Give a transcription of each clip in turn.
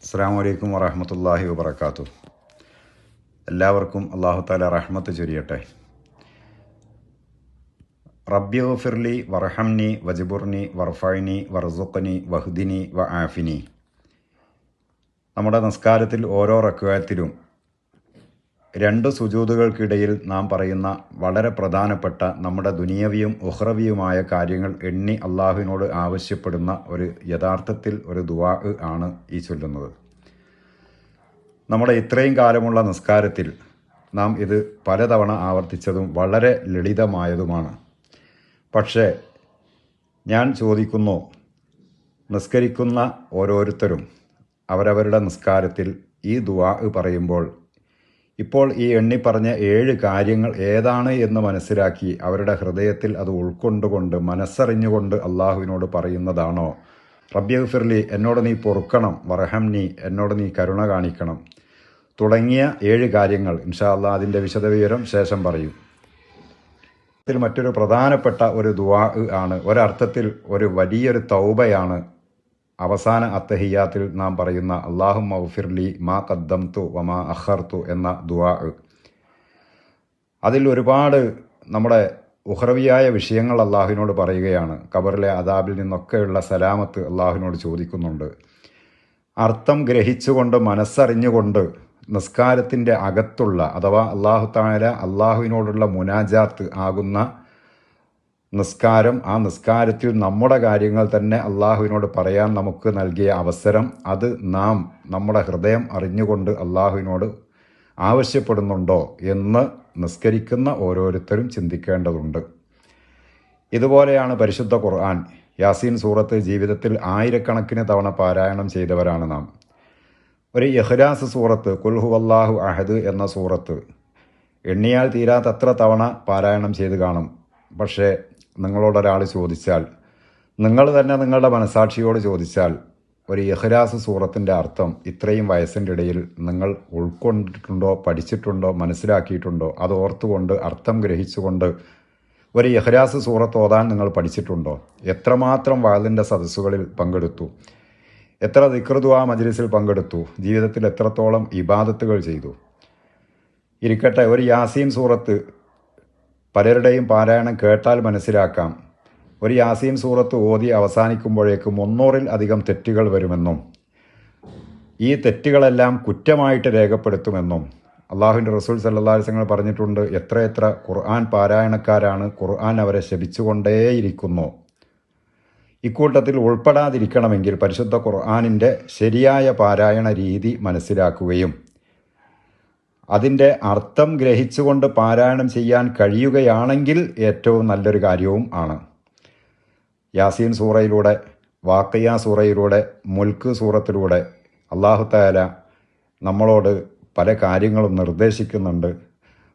അസ്സലാമു അലൈക്കും വറഹ്മത്തുള്ളാഹി വബറകാതുഹു. എല്ലാവർക്കും അല്ലാഹു തആല റഹ്മത്ത് ചൊരിയട്ടെ. റബ്ബി ഗഫിർലി വർഹംനി വജ്ബുർനി വർഫഅനി വർസുഖ്നി വഹ്ദിനി വആഫിനി. നമ്മുടെ നിസ്കാരത്തിൽ ഓരോ റക്അത്തിലും രണ്ട് സുജൂദുകൾക്കിടയിൽ നാം പറയുന്ന വളരെ പ്രധാനപ്പെട്ട നമ്മുടെ ദുനിയവിയും ഉഖ്റവിയുമായ കാര്യങ്ങൾ എണ്ണി അള്ളാഹുവിനോട് ആവശ്യപ്പെടുന്ന ഒരു യഥാർത്ഥത്തിൽ ഒരു ദുആ ആണ് ഈ ചൊല്ലുന്നത്. നമ്മുടെ ഇത്രയും കാലമുള്ള നിസ്കാരത്തിൽ നാം ഇത് പലതവണ ആവർത്തിച്ചതും വളരെ ലളിതമായതുമാണ്. പക്ഷേ ഞാൻ ചോദിക്കുന്നു, നിസ്കരിക്കുന്ന ഓരോരുത്തരും അവരവരുടെ നിസ്കാരത്തിൽ ഈ ദുആ പറയുമ്പോൾ ഇപ്പോൾ ഈ എണ്ണിപ്പറഞ്ഞ 7 കാര്യങ്ങൾ ഏതാണ് എന്ന് മനസ്സിലാക്കി അവരുടെ ഹൃദയത്തിൽ അത് ഉൾക്കൊണ്ടുകൊണ്ട് മനസ്സറിഞ്ഞുകൊണ്ട് അള്ളാഹുവിനോട് പറയുന്നതാണോ? റബ്ബി ഗഫിർലി, എന്നോട് നീ പൊറുക്കണം, വർഹംനി, എന്നോട് നീ കരുണ കാണിക്കണം തുടങ്ങിയ 7 കാര്യങ്ങൾ ഇൻഷാ അല്ലാഹ് അതിൻ്റെ വിശദവിവരം ശേഷം പറയും. ഇതിൽ മറ്റൊരു പ്രധാനപ്പെട്ട ഒരു ദുആ ആണ്, ഒരർത്ഥത്തിൽ ഒരു വലിയൊരു തൗബയാണ് അവസാന അത്തഹിയ്യാത്തിൽ നാം പറയുന്ന അല്ലാഹുമ്മ ഗഫിർലി മാ ഖദ്ദംതു വമാ അഖർതു എന്ന ദുആ. അതിൽ ഒരുപാട് നമ്മുടെ ഉഖ്റവിയായ വിഷയങ്ങൾ അള്ളാഹുവിനോട് പറയുകയാണ്. ഖബറിലെ അദാബിൽ നിന്നൊക്കെയുള്ള സലാമത്ത് അള്ളാഹുവിനോട് ചോദിക്കുന്നുണ്ട്. അർത്ഥം ഗ്രഹിച്ചുകൊണ്ട് മനസ്സറിഞ്ഞുകൊണ്ട് നിസ്കാരത്തിൻ്റെ അകത്തുള്ള അഥവാ അല്ലാഹു തആല അള്ളാഹുവിനോടുള്ള മുനാജാത്ത് ആകുന്ന നിസ്കാരം, ആ നിസ്കാരത്തിൽ നമ്മുടെ കാര്യങ്ങൾ തന്നെ അള്ളാഹുവിനോട് പറയാൻ നമുക്ക് നൽകിയ അവസരം, അത് നാം നമ്മുടെ ഹൃദയം അറിഞ്ഞുകൊണ്ട് അള്ളാഹുവിനോട് ആവശ്യപ്പെടുന്നുണ്ടോ എന്ന് നിസ്കരിക്കുന്ന ഓരോരുത്തരും ചിന്തിക്കേണ്ടതുണ്ട്. ഇതുപോലെയാണ് പരിശുദ്ധ ഖുർആൻ, യാസീൻ സൂറത്ത് ജീവിതത്തിൽ ആയിരക്കണക്കിന് തവണ പാരായണം ചെയ്തവരാണ് നാം. ഒരു ഇഖ്ലാസ് സൂറത്ത്, ഖുൽ ഹുവല്ലാഹു അഹദ് എന്ന സൂറത്ത് എണ്ണിയാൽ തീരാത്തത്ര തവണ പാരായണം ചെയ്ത് കാണും. പക്ഷേ നിങ്ങളോടൊരാൾ ചോദിച്ചാൽ, നിങ്ങൾ തന്നെ നിങ്ങളുടെ മനസാക്ഷിയോട് ചോദിച്ചാൽ, ഒരു ഇഖ്ലാസ് സൂറത്തിൻ്റെ അർത്ഥം ഇത്രയും വയസ്സിൻ്റെ ഇടയിൽ നിങ്ങൾ ഉൾക്കൊണ്ടിട്ടുണ്ടോ, പഠിച്ചിട്ടുണ്ടോ, മനസ്സിലാക്കിയിട്ടുണ്ടോ? അത് ഓർത്തുകൊണ്ട് അർത്ഥം ഗ്രഹിച്ചുകൊണ്ട് ഒരു ഇഖ്ലാസ് സൂറത്ത് ഓതാൻ നിങ്ങൾ പഠിച്ചിട്ടുണ്ടോ? എത്രമാത്രം വഅദിൻ്റെ സദസ്സുകളിൽ പങ്കെടുത്തു? എത്ര ദിക്ർ ദുആ മജ്ലിസിൽ പങ്കെടുത്തു? ജീവിതത്തിൽ എത്രത്തോളം ഇബാദത്തുകൾ ചെയ്തു? ഇരിക്കട്ടെ, ഒരു യാസീൻ സൂറത്ത് പലരുടെയും പാരായണം കേട്ടാൽ മനസ്സിലാക്കാം. ഒരു യാസീൻ സൂറത്ത് ഓതി അവസാനിക്കുമ്പോഴേക്കും 300-ൽ അധികം തെറ്റുകൾ വരുമെന്നും ഈ തെറ്റുകളെല്ലാം കുറ്റമായിട്ട് രേഖപ്പെടുത്തുമെന്നും അള്ളാഹുവിൻ്റെ റസൂൽ സല്ലല്ലാഹു അലൈഹി വസല്ലം പറഞ്ഞിട്ടുണ്ട്. എത്രയെത്ര ഖുർആൻ പാരായണക്കാരാണ് ഖുർആൻ അവരെ ശപിച്ചുകൊണ്ടേയിരിക്കുന്നു. ഇക്കൂട്ടത്തിൽ ഉൾപ്പെടാതിരിക്കണമെങ്കിൽ പരിശുദ്ധ ഖുർആനിൻ്റെ ശരിയായ പാരായണ രീതി മനസ്സിലാക്കുകയും അതിൻ്റെ അർത്ഥം ഗ്രഹിച്ചുകൊണ്ട് പാരായണം ചെയ്യാൻ കഴിയുകയാണെങ്കിൽ ഏറ്റവും നല്ലൊരു കാര്യവും ആണ്. യാസീൻ സൂറയിലൂടെ, വാഖിയ സൂറയിലൂടെ, മുൽക്ക് സൂറത്തിലൂടെ അല്ലാഹു തആല നമ്മളോട് പല കാര്യങ്ങളും നിർദ്ദേശിക്കുന്നുണ്ട്.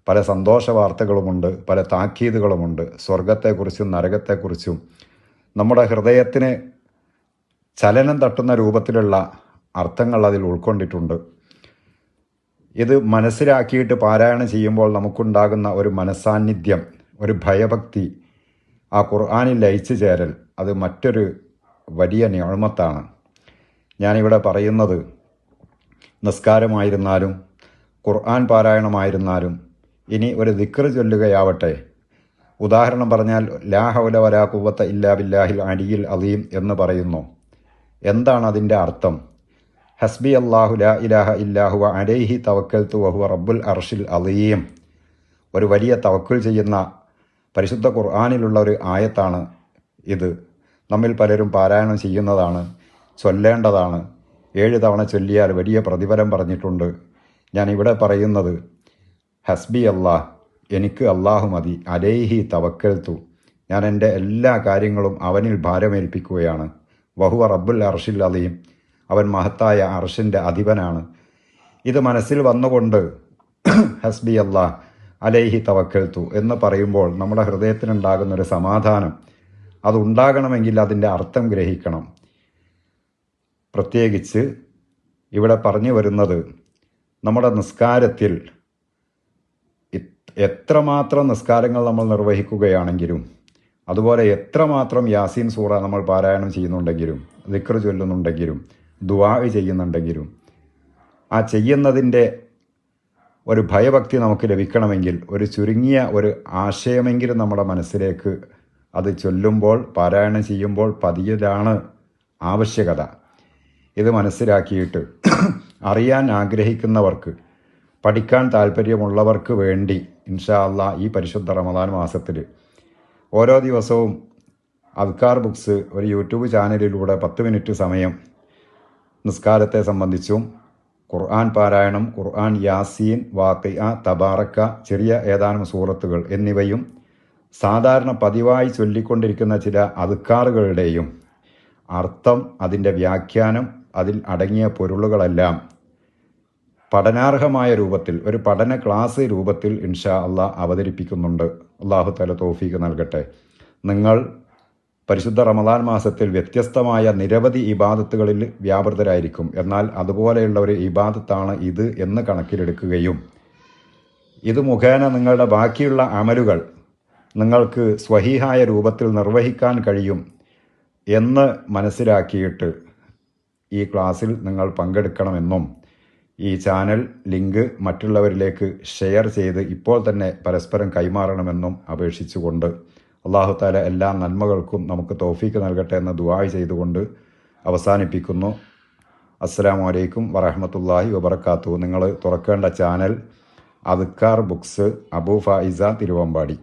പല സന്തോഷ വാർത്തകളുമുണ്ട്, പല താക്കീതുകളുമുണ്ട്. സ്വർഗത്തെക്കുറിച്ചും നരകത്തെക്കുറിച്ചും നമ്മുടെ ഹൃദയത്തിന് ചലനം തട്ടുന്ന രൂപത്തിലുള്ള അർത്ഥങ്ങൾ അതിൽ ഉൾക്കൊണ്ടിട്ടുണ്ട്. ഇത് മനസ്സിലാക്കിയിട്ട് പാരായണം ചെയ്യുമ്പോൾ നമുക്കുണ്ടാകുന്ന ഒരു മനസ്സാന്നിധ്യം, ഒരു ഭയഭക്തി, ആ ഖുർആനിൽ ലയിച്ചു ചേരൽ, അത് മറ്റൊരു വലിയ നിഅമത്താണ്. ഞാനിവിടെ പറയുന്നത് നിസ്കാരമായിരുന്നാലും ഖുർആൻ പാരായണമായിരുന്നാലും ഇനി ഒരു ദിക്ർ ചൊല്ലുകയാവട്ടെ. ഉദാഹരണം പറഞ്ഞാൽ ലാ ഹൗല വലാ ഖുവത ഇല്ലാ ബില്ലാഹിൽ അലിയിൽ അലീം എന്ന് പറയുന്നു. എന്താണ് അതിൻ്റെ അർത്ഥം? ഹസ്ബി അല്ലാഹു ലാ ഇലാഹ ഇല്ലാഹുവ അലൈഹി തവക്കൽതു വഹുവ റബ്ബുൽ അർഷിൽ അലീം. ഒരു വലിയ തവക്കുൽ ചെയ്യുന്ന പരിശുദ്ധ ഖുർആനിലുള്ള ഒരു ആയത്താണ് ഇത്. നമ്മിൽ പലരും പാരായണം ചെയ്യുന്നതാണ്, ചൊല്ലേണ്ടതാണ്. 7 തവണ ചൊല്ലിയാൽ വലിയ പ്രതിഫലം പറഞ്ഞിട്ടുണ്ട്. ഞാൻ ഇവിടെ പറയുന്നത് ഹസ്ബി അല്ലാഹ്, എനിക്ക് അല്ലാഹു മതി, അലൈഹി തവക്കൽതു, ഞാൻ എൻ്റെ എല്ലാ കാര്യങ്ങളും അവനിൽ ഭാരമേൽപ്പിക്കുകയാണ്. വഹുവ റബ്ബുൽ അർഷിൽ അലീം, അവൻ മഹത്തായ അർഷിൻ്റെ അധിപനാണ്. ഇത് മനസ്സിൽ വന്നുകൊണ്ട് ഹസ്ബി അല്ലാഹ് അലൈഹി തവക്കൽതു എന്ന് പറയുമ്പോൾ നമ്മുടെ ഹൃദയത്തിനുണ്ടാകുന്നൊരു സമാധാനം, അതുണ്ടാകണമെങ്കിൽ അതിൻ്റെ അർത്ഥം ഗ്രഹിക്കണം. പ്രത്യേകിച്ച് ഇവിടെ പറഞ്ഞു വരുന്നത്, നമ്മുടെ നിസ്കാരത്തിൽ എത്രമാത്രം നിസ്കാരങ്ങൾ നമ്മൾ നിർവഹിക്കുകയാണെങ്കിലും, അതുപോലെ എത്രമാത്രം യാസീൻ സൂറ നമ്മൾ പാരായണം ചെയ്യുന്നുണ്ടെങ്കിലും, ദിക്ർ ചൊല്ലുന്നുണ്ടെങ്കിലും, ദുആ ചെയ്യുന്നുണ്ടെങ്കിലും ആ ചെയ്യുന്നതിൻ്റെ ഒരു ഭയഭക്തി നമുക്ക് ലഭിക്കണമെങ്കിൽ ഒരു ചുരുങ്ങിയ ഒരു ആശയമെങ്കിലും നമ്മുടെ മനസ്സിലേക്ക് അത് ചൊല്ലുമ്പോൾ പാരായണം ചെയ്യുമ്പോൾ പതിയലാണ് ആവശ്യകത. ഇത് മനസ്സിലാക്കിയിട്ട് അറിയാൻ ആഗ്രഹിക്കുന്നവർക്ക്, പഠിക്കാൻ താല്പര്യമുള്ളവർക്ക് വേണ്ടി ഇൻഷാ അല്ലാഹ് ഈ പരിശുദ്ധ റമദാൻ മാസത്തിൽ ഓരോ ദിവസവും അദ്കാർ ബുക്സ് ഒരു യൂട്യൂബ് ചാനലിലൂടെ 10 മിനിറ്റ് സമയം നിസ്കാരത്തെ സംബന്ധിച്ചും ഖുർആൻ പാരായണം, ഖുർആൻ യാസീൻ, വാഖിഅ, തബാറക്ക, ചെറിയ ഏതാനും സൂറത്തുകൾ എന്നിവയും സാധാരണ പതിവായി ചൊല്ലിക്കൊണ്ടിരിക്കുന്ന ചില അദ്കാറുകളുടെയും അർത്ഥം, അതിൻ്റെ വ്യാഖ്യാനം, അതിൽ അടങ്ങിയ പൊരുളുകളെല്ലാം പഠനാർഹമായ രൂപത്തിൽ ഒരു പഠന ക്ലാസ് രൂപത്തിൽ ഇൻഷാ അല്ലാഹ് അവതരിപ്പിക്കുന്നുണ്ട്. അല്ലാഹു തആല തൗഫീഖ് നൽകട്ടെ. നിങ്ങൾ പരിശുദ്ധ റമദാൻ മാസത്തിൽ വ്യത്യസ്തമായ നിരവധി ഇബാദത്തുകളിൽ വ്യാപൃതരായിരിക്കും. എന്നാൽ അതുപോലെയുള്ള ഒരു ഇബാദത്താണ് ഇത് എന്ന് കണക്കിലെടുക്കുകയും ഇത് മുഖേന നിങ്ങളുടെ ബാക്കിയുള്ള അമലുകൾ നിങ്ങൾക്ക് സ്വഹീഹായ രൂപത്തിൽ നിർവഹിക്കാൻ കഴിയും എന്ന് മനസ്സിലാക്കിയിട്ട് ഈ ക്ലാസ്സിൽ നിങ്ങൾ പങ്കെടുക്കണമെന്നും ഈ ചാനൽ ലിങ്ക് മറ്റുള്ളവരിലേക്ക് ഷെയർ ചെയ്ത് ഇപ്പോൾ തന്നെ പരസ്പരം കൈമാറണമെന്നും അപേക്ഷിച്ചുകൊണ്ട് അല്ലാഹു തആല എല്ലാ നന്മകൾക്കും നമുക്ക് തൗഫീക്ക് നൽകട്ടെ എന്ന് ദുആ ചെയ്തുകൊണ്ട് അവസാനിപ്പിക്കുന്നു. അസ്സലാമു അലൈക്കും വറഹ്മത്തുള്ളാഹി വബറകാതുഹു. നിങ്ങൾ തുറക്കേണ്ട ചാനൽ അദ്കാർ ബുക്സ്, അബൂ ഫായിസ, തിരുവമ്പാടി.